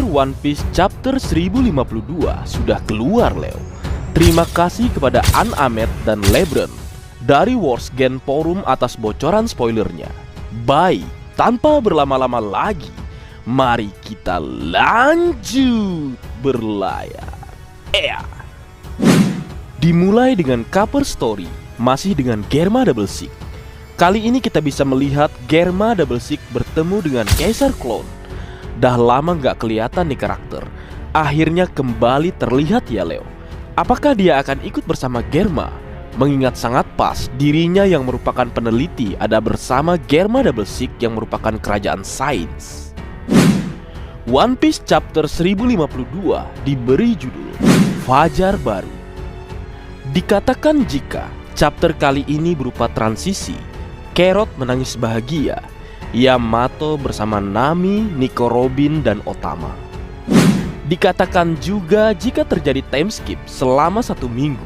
One Piece Chapter 1052 sudah keluar, Leo. Terima kasih kepada An-Ahmed dan Lebron dari Warsgen Forum atas bocoran spoilernya. Baik, tanpa berlama-lama lagi, mari kita lanjut berlayar. Dimulai dengan cover story, masih dengan Germa Double Six. Kali ini kita bisa melihat Germa Double Six bertemu dengan Kaiser Clone. Dah lama nggak kelihatan nih karakter. Akhirnya kembali terlihat ya, Leo. Apakah dia akan ikut bersama Germa? Mengingat sangat pas dirinya yang merupakan peneliti ada bersama Germa Double Six yang merupakan kerajaan sains. One Piece Chapter 1052 diberi judul Fajar Baru. Dikatakan jika chapter kali ini berupa transisi, Carrot menangis bahagia, Yamato bersama Nami, Nico Robin, dan Otama. Dikatakan juga jika terjadi time skip selama 1 minggu.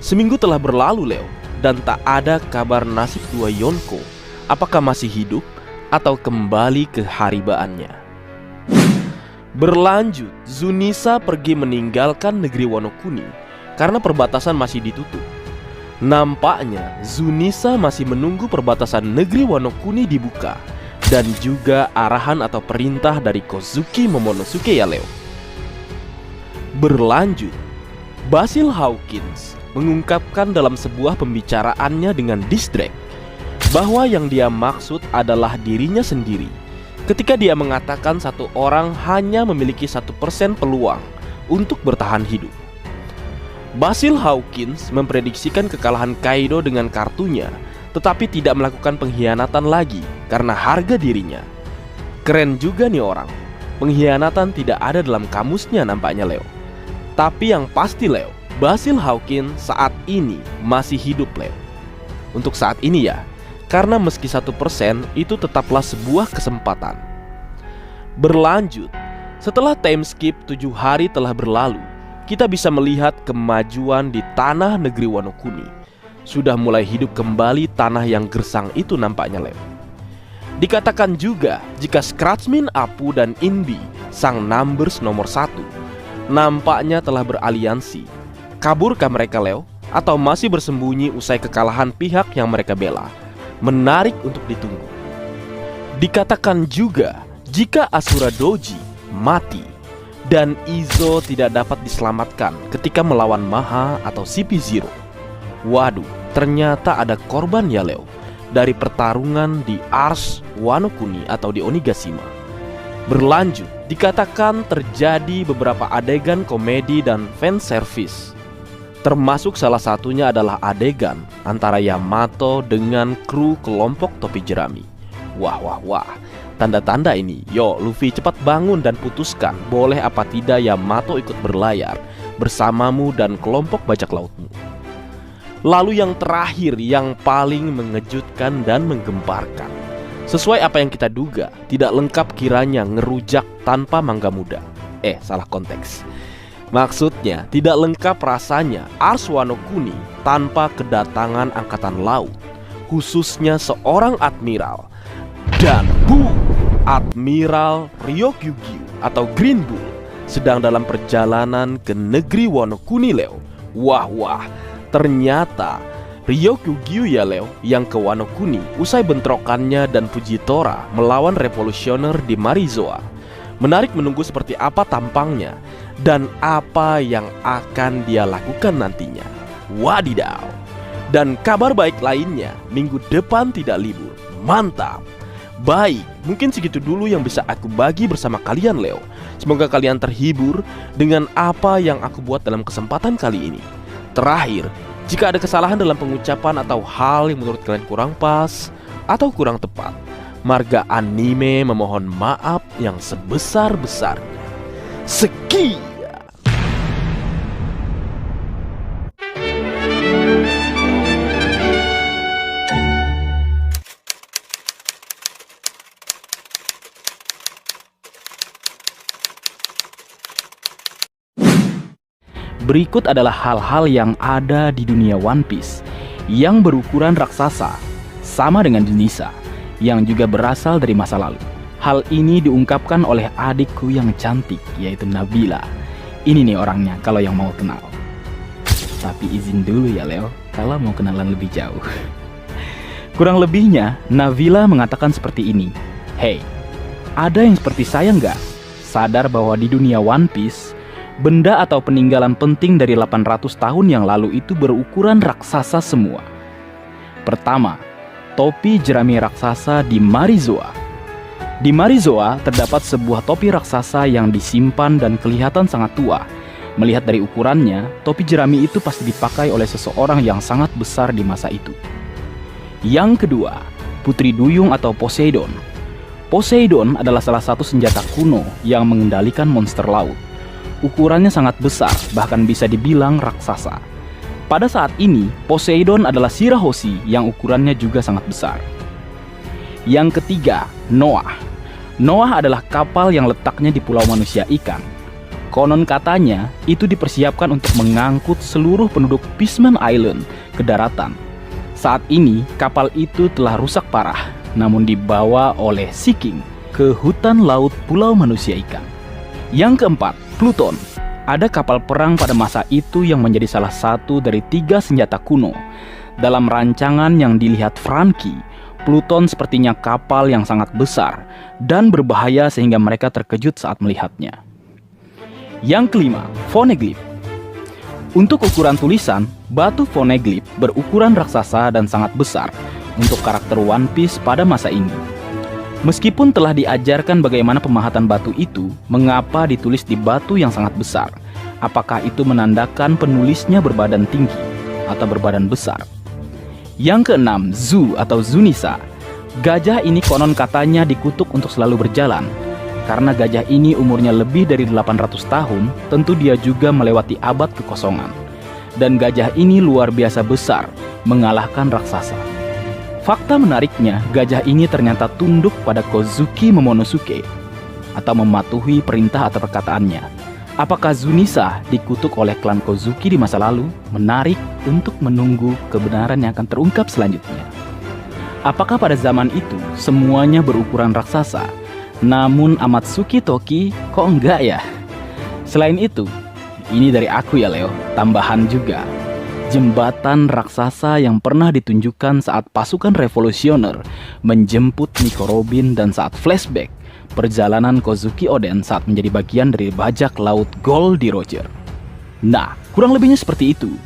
Seminggu telah berlalu, Leo, dan tak ada kabar nasib dua Yonko. Apakah masih hidup atau kembali ke haribaannya? Berlanjut, Zunisa pergi meninggalkan negeri Wano Kuni karena perbatasan masih ditutup. Nampaknya Zunisa masih menunggu perbatasan negeri Wano Kuni dibuka dan juga arahan atau perintah dari Kozuki Momonosuke ya, Leo. Berlanjut, Basil Hawkins mengungkapkan dalam sebuah pembicaraannya dengan Distract bahwa yang dia maksud adalah dirinya sendiri ketika dia mengatakan satu orang hanya memiliki 1% peluang untuk bertahan hidup. Basil Hawkins memprediksikan kekalahan Kaido dengan kartunya, tetapi tidak melakukan pengkhianatan lagi karena harga dirinya. Keren juga nih orang. Pengkhianatan tidak ada dalam kamusnya nampaknya, Leo. Tapi yang pasti, Leo, Basil Hawkins saat ini masih hidup, Leo. Untuk saat ini ya, karena meski 1% itu tetaplah sebuah kesempatan. Berlanjut, setelah time skip 7 hari telah berlalu, kita bisa melihat kemajuan di tanah negeri Wano Kuni. Sudah mulai hidup kembali tanah yang gersang itu nampaknya, Leo. Dikatakan juga jika Scratchmin, Apu, dan Inbi, sang numbers nomor 1, nampaknya telah beraliansi. Kaburkah mereka, Leo? Atau masih bersembunyi usai kekalahan pihak yang mereka bela? Menarik untuk ditunggu. Dikatakan juga jika Asura Doji mati dan Izo tidak dapat diselamatkan ketika melawan Maha atau CP0. Waduh, ternyata ada korban ya, Leo, dari pertarungan di Ars Wano Kuni atau di Onigashima. Berlanjut, dikatakan terjadi beberapa adegan komedi dan fan service. Termasuk salah satunya adalah adegan antara Yamato dengan kru kelompok topi jerami. Wah. Tanda-tanda ini, yo Luffy cepat bangun dan putuskan boleh apa tidak Yamato ikut berlayar bersamamu dan kelompok bajak lautmu. Lalu yang terakhir yang paling mengejutkan dan menggemparkan. Sesuai apa yang kita duga, tidak lengkap kiranya ngerujak tanpa mangga muda. Salah konteks. Maksudnya tidak lengkap rasanya Ars Wano Kuni tanpa kedatangan angkatan laut, khususnya seorang admiral. Dan Admiral Ryokugyu atau Green Bull sedang dalam perjalanan ke negeri Wano Kuni, Leo. Wah, ternyata Ryokugyu ya, Leo, yang ke Wano Kuni usai bentrokannya dan Fujitora melawan revolusioner di Marizoa. Menarik menunggu seperti apa tampangnya dan apa yang akan dia lakukan nantinya. Wadidaw. Dan kabar baik lainnya, minggu depan tidak libur. Mantap. Baik, mungkin segitu dulu yang bisa aku bagi bersama kalian, Leo. Semoga kalian terhibur dengan apa yang aku buat dalam kesempatan kali ini. Terakhir, jika ada kesalahan dalam pengucapan atau hal yang menurut kalian kurang pas atau kurang tepat, Marga Anime memohon maaf yang sebesar-besarnya. Sekian. Berikut adalah hal-hal yang ada di dunia One Piece yang berukuran raksasa, sama dengan Zunisa, yang juga berasal dari masa lalu. Hal ini diungkapkan oleh adikku yang cantik, yaitu Nabila. Ini nih orangnya kalau yang mau kenal. Tapi izin dulu ya Leo, kalau mau kenalan lebih jauh. Kurang lebihnya, Nabila mengatakan seperti ini. Hey, ada yang seperti saya nggak? Sadar bahwa di dunia One Piece, benda atau peninggalan penting dari 800 tahun yang lalu itu berukuran raksasa semua. Pertama, topi jerami raksasa di Marizoa. Di Marizoa terdapat sebuah topi raksasa yang disimpan dan kelihatan sangat tua. Melihat dari ukurannya, topi jerami itu pasti dipakai oleh seseorang yang sangat besar di masa itu. Yang kedua, Putri Duyung atau Poseidon. Poseidon adalah salah satu senjata kuno yang mengendalikan monster laut. Ukurannya sangat besar, bahkan bisa dibilang raksasa. Pada saat ini, Poseidon adalah Shirahoshi yang ukurannya juga sangat besar. Yang ketiga, Noah. Noah adalah kapal yang letaknya di Pulau Manusia Ikan. Konon katanya, itu dipersiapkan untuk mengangkut seluruh penduduk Fishman Island ke daratan. Saat ini, kapal itu telah rusak parah, namun dibawa oleh Sea King ke hutan laut Pulau Manusia Ikan. Yang keempat, Pluton. Ada kapal perang pada masa itu yang menjadi salah satu dari 3 senjata kuno. Dalam rancangan yang dilihat Franky, Pluton sepertinya kapal yang sangat besar dan berbahaya sehingga mereka terkejut saat melihatnya. Yang kelima, Poneglyph. Untuk ukuran tulisan, batu Poneglyph berukuran raksasa dan sangat besar untuk karakter One Piece pada masa ini. Meskipun telah diajarkan bagaimana pemahatan batu itu, mengapa ditulis di batu yang sangat besar? Apakah itu menandakan penulisnya berbadan tinggi atau berbadan besar? Yang keenam, Zu atau Zunisa. Gajah ini konon katanya dikutuk untuk selalu berjalan. Karena gajah ini umurnya lebih dari 800 tahun, tentu dia juga melewati abad kekosongan. Dan gajah ini luar biasa besar, mengalahkan raksasa. Fakta menariknya, gajah ini ternyata tunduk pada Kozuki Momonosuke atau mematuhi perintah atau perkataannya. Apakah Zunisa dikutuk oleh klan Kozuki di masa lalu? Menarik untuk menunggu kebenaran yang akan terungkap selanjutnya. Apakah pada zaman itu semuanya berukuran raksasa? Namun Amatsuki Toki kok enggak ya? Selain itu, ini dari aku ya Leo, tambahan juga. Jembatan raksasa yang pernah ditunjukkan saat pasukan revolusioner menjemput Nico Robin dan saat flashback perjalanan Kozuki Oden saat menjadi bagian dari bajak laut Gold di Roger. Nah, kurang lebihnya seperti itu.